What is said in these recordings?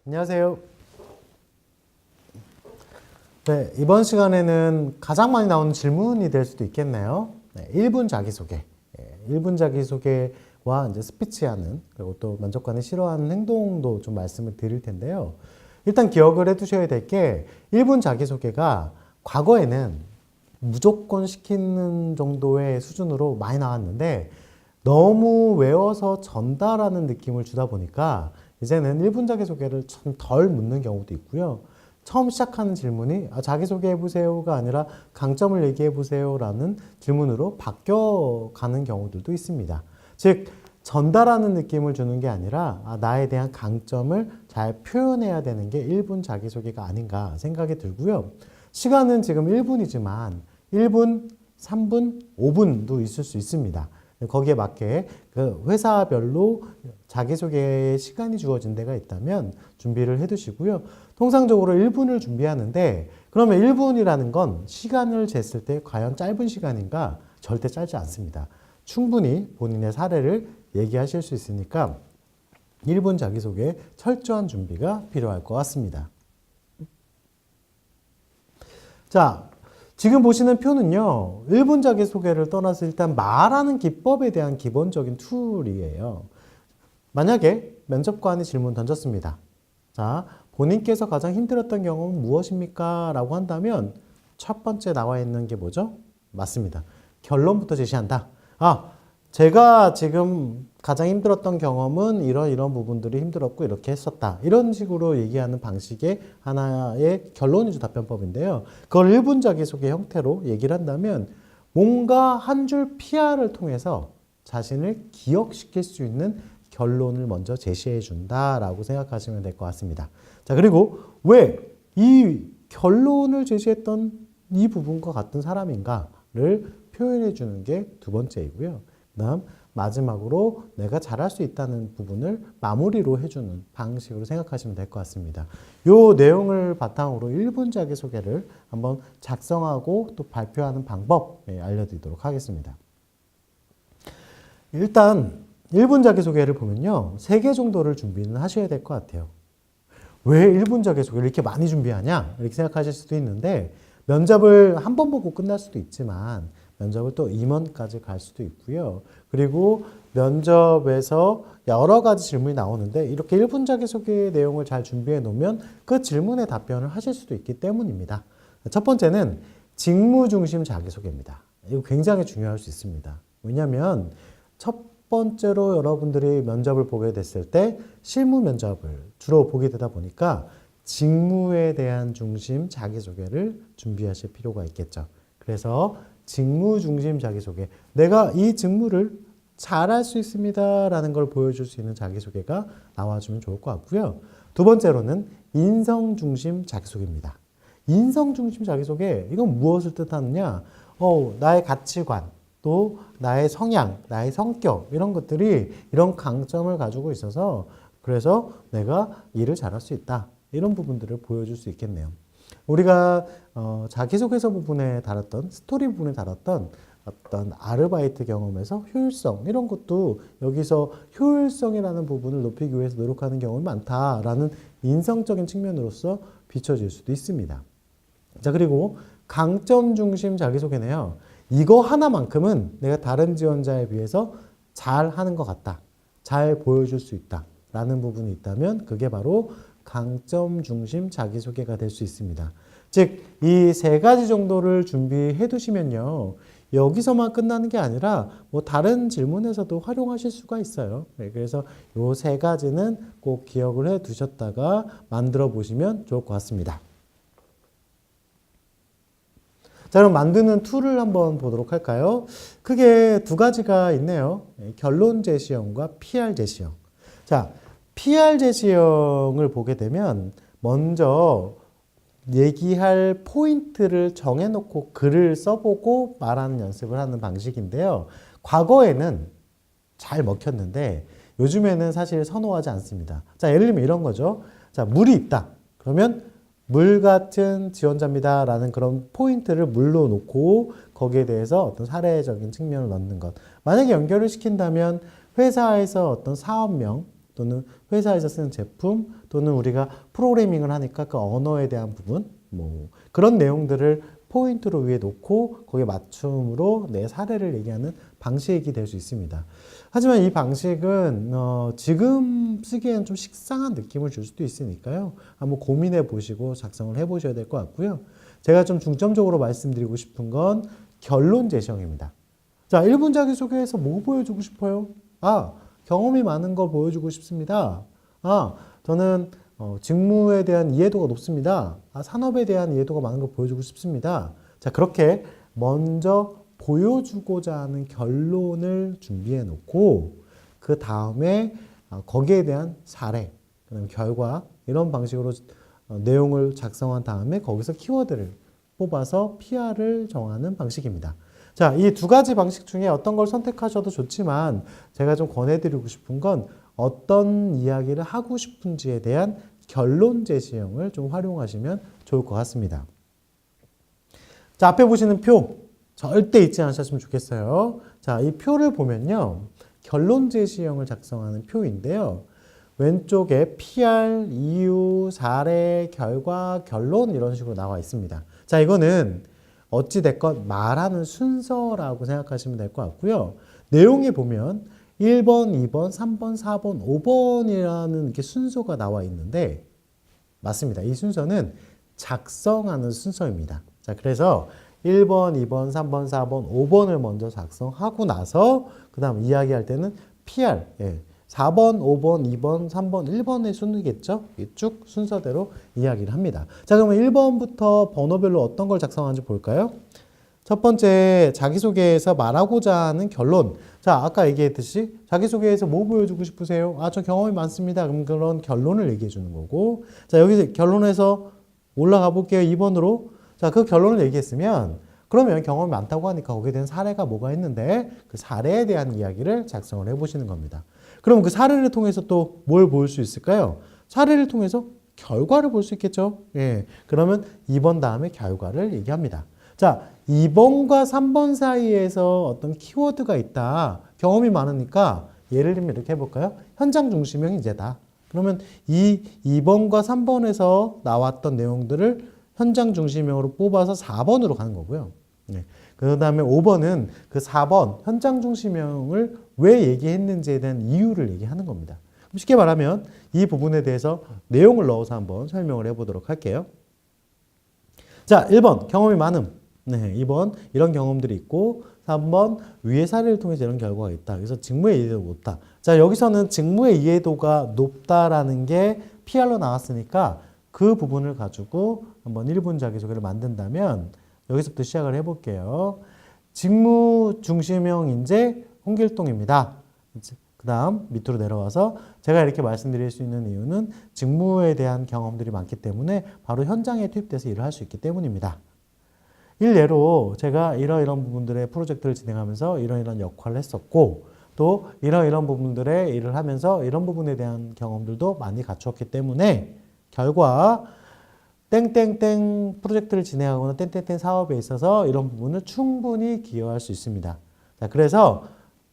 안녕하세요. 네, 이번 시간에는 가장 많이 나오는 질문이 될 수도 있겠네요. 네, 1분 자기소개. 1분 자기소개와 이제 스피치하는, 그리고 또 면접관이 싫어하는 행동도 좀 말씀을 드릴 텐데요. 일단 기억을 해 두셔야 될 게 1분 자기소개가 과거에는 무조건 시키는 정도의 수준으로 많이 나왔는데 너무 외워서 전달하는 느낌을 주다 보니까 이제는 1분 자기소개를 참 덜 묻는 경우도 있고요. 처음 시작하는 질문이 자기소개해보세요가 아니라 강점을 얘기해보세요라는 질문으로 바뀌어가는 경우들도 있습니다. 즉 전달하는 느낌을 주는 게 아니라 나에 대한 강점을 잘 표현해야 되는 게 1분 자기소개가 아닌가 생각이 들고요. 시간은 지금 1분이지만 1분, 3분, 5분도 있을 수 있습니다. 거기에 맞게 그 회사별로 자기소개에 시간이 주어진 데가 있다면 준비를 해 두시고요. 통상적으로 1분을 준비하는데 그러면 1분이라는 건 시간을 쟀을 때 과연 짧은 시간인가? 절대 짧지 않습니다. 충분히 본인의 사례를 얘기하실 수 있으니까 1분 자기소개에 철저한 준비가 필요할 것 같습니다. 자, 지금 보시는 표는요, 1분 자기소개를 떠나서 일단 말하는 기법에 대한 기본적인 툴이에요. 만약에 면접관이 질문 던졌습니다. 자, 본인께서 가장 힘들었던 경험은 무엇입니까? 라고 한다면 첫 번째 나와 있는 게 뭐죠? 맞습니다. 결론부터 제시한다. 제가 지금 가장 힘들었던 경험은 이런 부분들이 힘들었고 이렇게 했었다. 이런 식으로 얘기하는 방식의 하나의 결론위주 답변법인데요. 그걸 1분 자기소개 형태로 얘기를 한다면 뭔가 한 줄 PR을 통해서 자신을 기억시킬 수 있는 결론을 먼저 제시해 준다라고 생각하시면 될 것 같습니다. 자, 그리고 왜 이 결론을 제시했던 이 부분과 같은 사람인가를 표현해 주는 게 두 번째이고요. 그다음 마지막으로 내가 잘할 수 있다는 부분을 마무리로 해주는 방식으로 생각하시면 될 것 같습니다. 이 내용을 바탕으로 1분 자기소개를 한번 작성하고 또 발표하는 방법 알려드리도록 하겠습니다. 일단 1분 자기소개를 보면요. 3개 정도를 준비는 하셔야 될 것 같아요. 왜 1분 자기소개를 이렇게 많이 준비하냐? 이렇게 생각하실 수도 있는데 면접을 한 번 보고 끝날 수도 있지만 면접을 또 임원까지 갈 수도 있고요. 그리고 면접에서 여러 가지 질문이 나오는데 이렇게 1분 자기소개 내용을 잘 준비해 놓으면 그 질문에 답변을 하실 수도 있기 때문입니다. 첫 번째는 직무 중심 자기소개입니다. 이거 굉장히 중요할 수 있습니다. 왜냐하면 첫 번째로 여러분들이 면접을 보게 됐을 때 실무 면접을 주로 보게 되다 보니까 직무에 대한 중심 자기소개를 준비하실 필요가 있겠죠. 그래서 직무 중심 자기소개. 내가 이 직무를 잘할 수 있습니다. 라는 걸 보여줄 수 있는 자기소개가 나와주면 좋을 것 같고요. 두 번째로는 인성 중심 자기소개입니다. 인성 중심 자기소개, 이건 무엇을 뜻하느냐? 나의 가치관, 또 나의 성향, 나의 성격, 이런 것들이 이런 강점을 가지고 있어서 그래서 내가 일을 잘할 수 있다. 이런 부분들을 보여줄 수 있겠네요. 우리가 자기소개서 부분에 다뤘던 스토리 부분에 다뤘던 어떤 아르바이트 경험에서 효율성 이런 것도 여기서 효율성이라는 부분을 높이기 위해서 노력하는 경험이 많다라는 인성적인 측면으로서 비춰질 수도 있습니다. 자, 그리고 강점 중심 자기소개네요. 이거 하나만큼은 내가 다른 지원자에 비해서 잘 하는 것 같다. 잘 보여줄 수 있다. 라는 부분이 있다면 그게 바로 강점 중심 자기소개가 될 수 있습니다. 즉, 이 3가지 정도를 준비해 두시면요. 여기서만 끝나는 게 아니라 뭐 다른 질문에서도 활용하실 수가 있어요. 그래서 이 3가지는 꼭 기억을 해 두셨다가 만들어 보시면 좋을 것 같습니다. 자, 그럼 만드는 툴을 한번 보도록 할까요? 크게 2가지가 있네요. 결론 제시형과 PR 제시형. 자, PR 제시형을 보게 되면 먼저 얘기할 포인트를 정해놓고 글을 써보고 말하는 연습을 하는 방식인데요. 과거에는 잘 먹혔는데 요즘에는 사실 선호하지 않습니다. 자, 예를 들면 이런 거죠. 자, 물이 있다. 그러면 물 같은 지원자입니다. 라는 그런 포인트를 물로 놓고 거기에 대해서 어떤 사례적인 측면을 넣는 것. 만약에 연결을 시킨다면 회사에서 어떤 사업명 또는 회사에서 쓰는 제품, 또는 우리가 프로그래밍을 하니까 그 언어에 대한 부분, 뭐 그런 내용들을 포인트로 위에 놓고 거기에 맞춤으로 내 사례를 얘기하는 방식이 될 수 있습니다. 하지만 이 방식은 지금 쓰기에는 좀 식상한 느낌을 줄 수도 있으니까요. 한번 고민해 보시고 작성을 해 보셔야 될 것 같고요. 제가 좀 중점적으로 말씀드리고 싶은 건 결론 제시형입니다. 자, 1분 자기소개에서 뭐 보여주고 싶어요? 경험이 많은 걸 보여주고 싶습니다. 저는 직무에 대한 이해도가 높습니다. 산업에 대한 이해도가 많은 걸 보여주고 싶습니다. 자, 그렇게 먼저 보여주고자 하는 결론을 준비해 놓고 그 다음에 거기에 대한 사례, 그다음에 결과 이런 방식으로 내용을 작성한 다음에 거기서 키워드를 뽑아서 PR을 정하는 방식입니다. 자, 이 두 가지 방식 중에 어떤 걸 선택하셔도 좋지만 제가 좀 권해드리고 싶은 건 어떤 이야기를 하고 싶은지에 대한 결론 제시형을 좀 활용하시면 좋을 것 같습니다. 자, 앞에 보시는 표 절대 잊지 않으셨으면 좋겠어요. 자, 이 표를 보면요. 결론 제시형을 작성하는 표인데요. 왼쪽에 PR, 이유, 사례, 결과, 결론 이런 식으로 나와 있습니다. 자, 이거는 어찌됐건 말하는 순서라고 생각하시면 될 것 같고요. 내용에 보면 1번, 2번, 3번, 4번, 5번이라는 이렇게 순서가 나와 있는데 맞습니다. 이 순서는 작성하는 순서입니다. 자, 그래서 1번, 2번, 3번, 4번, 5번을 먼저 작성하고 나서 그 다음 이야기할 때는 PR, 4번, 5번, 2번, 3번, 1번의 순이겠죠? 쭉 순서대로 이야기를 합니다. 자, 그러면 1번부터 번호별로 어떤 걸 작성하는지 볼까요? 첫 번째, 자기소개에서 말하고자 하는 결론. 자, 아까 얘기했듯이 자기소개에서 뭐 보여주고 싶으세요? 저 경험이 많습니다. 그럼 그런 결론을 얘기해 주는 거고. 자, 여기서 결론에서 올라가 볼게요. 2번으로. 자, 그 결론을 얘기했으면 그러면 경험이 많다고 하니까 거기에 대한 사례가 뭐가 있는데 그 사례에 대한 이야기를 작성을 해 보시는 겁니다. 그럼 그 사례를 통해서 또 뭘 볼 수 있을까요? 사례를 통해서 결과를 볼 수 있겠죠. 그러면 2번 다음에 결과를 얘기합니다. 자, 2번과 3번 사이에서 어떤 키워드가 있다. 경험이 많으니까 예를 들면 이렇게 해볼까요? 현장 중심형 인재다. 그러면 이 2번과 3번에서 나왔던 내용들을 현장 중심형으로 뽑아서 4번으로 가는 거고요. 그 다음에 5번은 그 4번 현장 중심형을 왜 얘기했는지에 대한 이유를 얘기하는 겁니다. 쉽게 말하면 이 부분에 대해서 내용을 넣어서 한번 설명을 해보도록 할게요. 자, 1번 경험이 많음. 2번 이런 경험들이 있고 3번 위의 사례를 통해서 이런 결과가 있다. 그래서 직무의 이해도가 높다. 자, 여기서는 직무의 이해도가 높다라는 게 PR로 나왔으니까 그 부분을 가지고 한번 1분 자기소개를 만든다면 여기서부터 시작을 해볼게요. 직무 중심형 인재 홍길동입니다. 그 다음 밑으로 내려와서 제가 이렇게 말씀드릴 수 있는 이유는 직무에 대한 경험들이 많기 때문에 바로 현장에 투입돼서 일을 할 수 있기 때문입니다. 일례로 제가 이런 부분들의 프로젝트를 진행하면서 이런 역할을 했었고 또 이런 부분들의 일을 하면서 이런 부분에 대한 경험들도 많이 갖추었기 때문에 결과 땡땡땡 프로젝트를 진행하거나 땡땡땡 사업에 있어서 이런 부분을 충분히 기여할 수 있습니다. 자, 그래서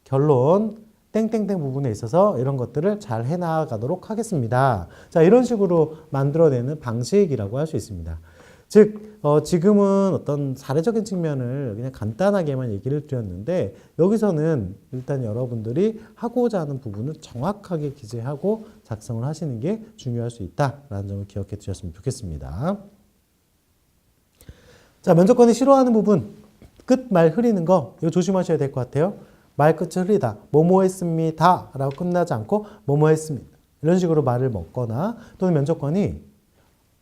결론 땡땡땡 부분에 있어서 이런 것들을 잘 해나가도록 하겠습니다. 자, 이런 식으로 만들어내는 방식이라고 할 수 있습니다. 즉, 지금은 어떤 사례적인 측면을 그냥 간단하게만 얘기를 드렸는데 여기서는 일단 여러분들이 하고자 하는 부분을 정확하게 기재하고 작성을 하시는 게 중요할 수 있다라는 점을 기억해 주셨으면 좋겠습니다. 자, 면접관이 싫어하는 부분, 끝 말 흐리는 거 이거 조심하셔야 될 것 같아요. 말 끝을 흐리다, 뭐뭐 했습니다 라고 끝나지 않고 뭐뭐 했습니다 이런 식으로 말을 먹거나 또는 면접관이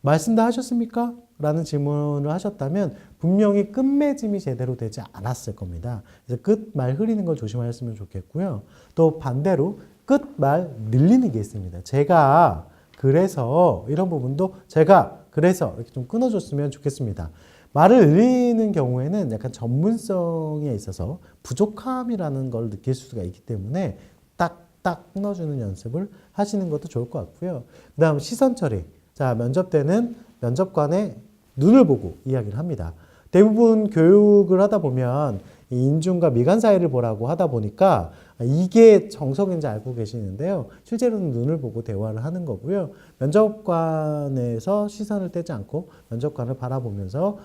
말씀 다 하셨습니까? 라는 질문을 하셨다면 분명히 끝맺음이 제대로 되지 않았을 겁니다. 그래서 끝 말 흐리는 걸 조심하셨으면 좋겠고요. 또 반대로 끝 말 늘리는 게 있습니다. 제가 그래서 이런 부분도 제가 그래서 이렇게 좀 끊어줬으면 좋겠습니다. 말을 늘리는 경우에는 약간 전문성에 있어서 부족함이라는 걸 느낄 수가 있기 때문에 딱딱 끊어주는 연습을 하시는 것도 좋을 것 같고요. 그 다음 시선 처리. 자, 면접 때는 면접관의 눈을 보고 이야기를 합니다. 대부분 교육을 하다 보면 인중과 미간 사이를 보라고 하다 보니까 이게 정석인지 알고 계시는데요. 실제로는 눈을 보고 대화를 하는 거고요. 면접관에서 시선을 떼지 않고 면접관을 바라보면서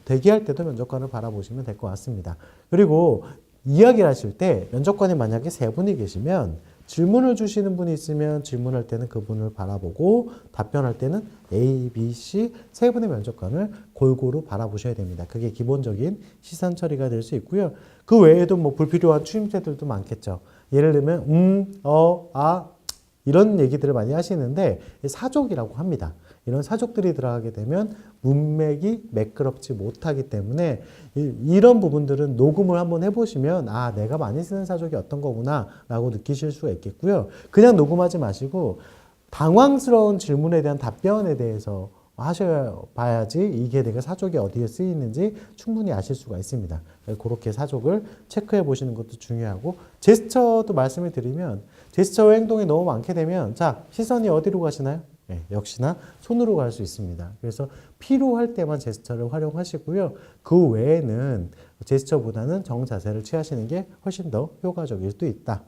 대기할 때도 면접관을 바라보시면 될 것 같습니다. 그리고 이야기를 하실 때 면접관이 만약에 세 분이 계시면 질문을 주시는 분이 있으면 질문할 때는 그분을 바라보고 답변할 때는 A, B, C 세 분의 면접관을 골고루 바라보셔야 됩니다. 그게 기본적인 시선 처리가 될 수 있고요. 그 외에도 뭐 불필요한 추임새들도 많겠죠. 예를 들면 이런 얘기들을 많이 하시는데 사족이라고 합니다. 이런 사족들이 들어가게 되면 문맥이 매끄럽지 못하기 때문에 이런 부분들은 녹음을 한번 해보시면 아, 내가 많이 쓰는 사족이 어떤 거구나 라고 느끼실 수가 있겠고요. 그냥 녹음하지 마시고 당황스러운 질문에 대한 답변에 대해서 하셔봐야지 이게 내가 사족이 어디에 쓰이는지 충분히 아실 수가 있습니다. 그렇게 사족을 체크해 보시는 것도 중요하고 제스처도 말씀을 드리면 제스처와 행동이 너무 많게 되면 자, 시선이 어디로 가시나요? 네, 역시나 손으로 갈 수 있습니다. 그래서 필요할 때만 제스처를 활용하시고요. 그 외에는 제스처보다는 정자세를 취하시는 게 훨씬 더 효과적일 수도 있다.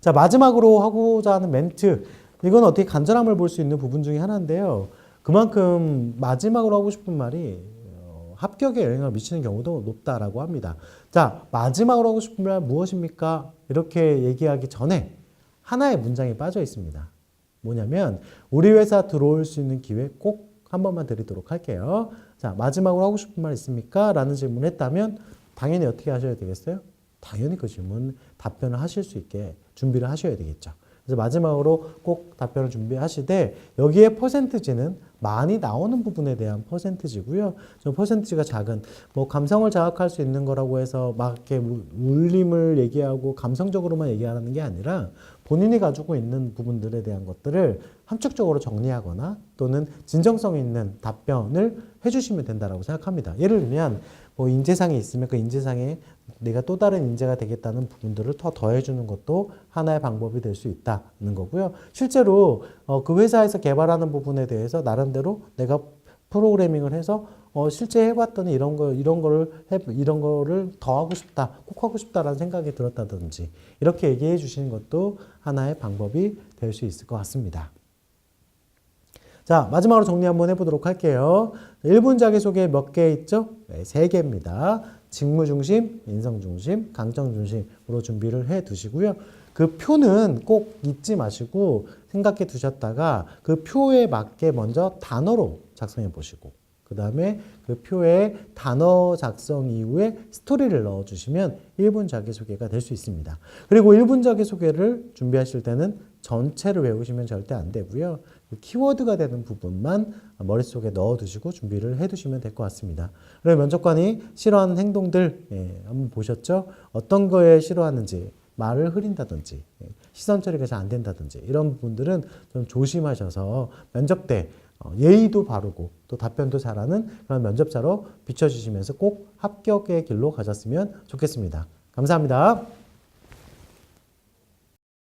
자, 마지막으로 하고자 하는 멘트. 이건 어떻게 간절함을 볼 수 있는 부분 중에 하나인데요. 그만큼 마지막으로 하고 싶은 말이 합격에 영향을 미치는 경우도 높다라고 합니다. 자, 마지막으로 하고 싶은 말 무엇입니까? 이렇게 얘기하기 전에 하나의 문장이 빠져 있습니다. 뭐냐면 우리 회사 들어올 수 있는 기회 꼭 한 번만 드리도록 할게요. 자, 마지막으로 하고 싶은 말 있습니까? 라는 질문을 했다면 당연히 어떻게 하셔야 되겠어요? 당연히 그 질문 답변을 하실 수 있게 준비를 하셔야 되겠죠. 그래서 마지막으로 꼭 답변을 준비하시되 여기에 퍼센트지는 많이 나오는 부분에 대한 퍼센트지고요. 좀 퍼센트지가 작은 뭐 감성을 자극할 수 있는 거라고 해서 막 이렇게 울림을 얘기하고 감성적으로만 얘기하는 게 아니라 본인이 가지고 있는 부분들에 대한 것들을 함축적으로 정리하거나 또는 진정성 있는 답변을 해주시면 된다고 생각합니다. 예를 들면 뭐 인재상이 있으면 그 인재상에 내가 또 다른 인재가 되겠다는 부분들을 더 더해주는 것도 하나의 방법이 될 수 있다는 거고요. 실제로 그 회사에서 개발하는 부분에 대해서 나름대로 내가 프로그래밍을 해서 실제 해봤더니 이런 거를 더 하고 싶다, 꼭 하고 싶다라는 생각이 들었다든지 이렇게 얘기해 주시는 것도 하나의 방법이 될 수 있을 것 같습니다. 자, 마지막으로 정리 한번 해보도록 할게요. 1분 자기소개 몇 개 있죠? 네, 3개입니다. 직무 중심, 인성 중심, 강점 중심으로 준비를 해 두시고요. 그 표는 꼭 잊지 마시고 생각해 두셨다가 그 표에 맞게 먼저 단어로 작성해 보시고 그 다음에 그 표에 단어 작성 이후에 스토리를 넣어주시면 1분 자기소개가 될 수 있습니다. 그리고 1분 자기소개를 준비하실 때는 전체를 외우시면 절대 안 되고요. 키워드가 되는 부분만 머릿속에 넣어두시고 준비를 해두시면 될 것 같습니다. 그리고 면접관이 싫어하는 행동들 한번 보셨죠? 어떤 거에 싫어하는지 말을 흐린다든지 시선 처리가 잘 안 된다든지 이런 부분들은 좀 조심하셔서 면접 때 예의도 바르고 또 답변도 잘하는 그런 면접자로 비춰주시면서 꼭 합격의 길로 가셨으면 좋겠습니다. 감사합니다.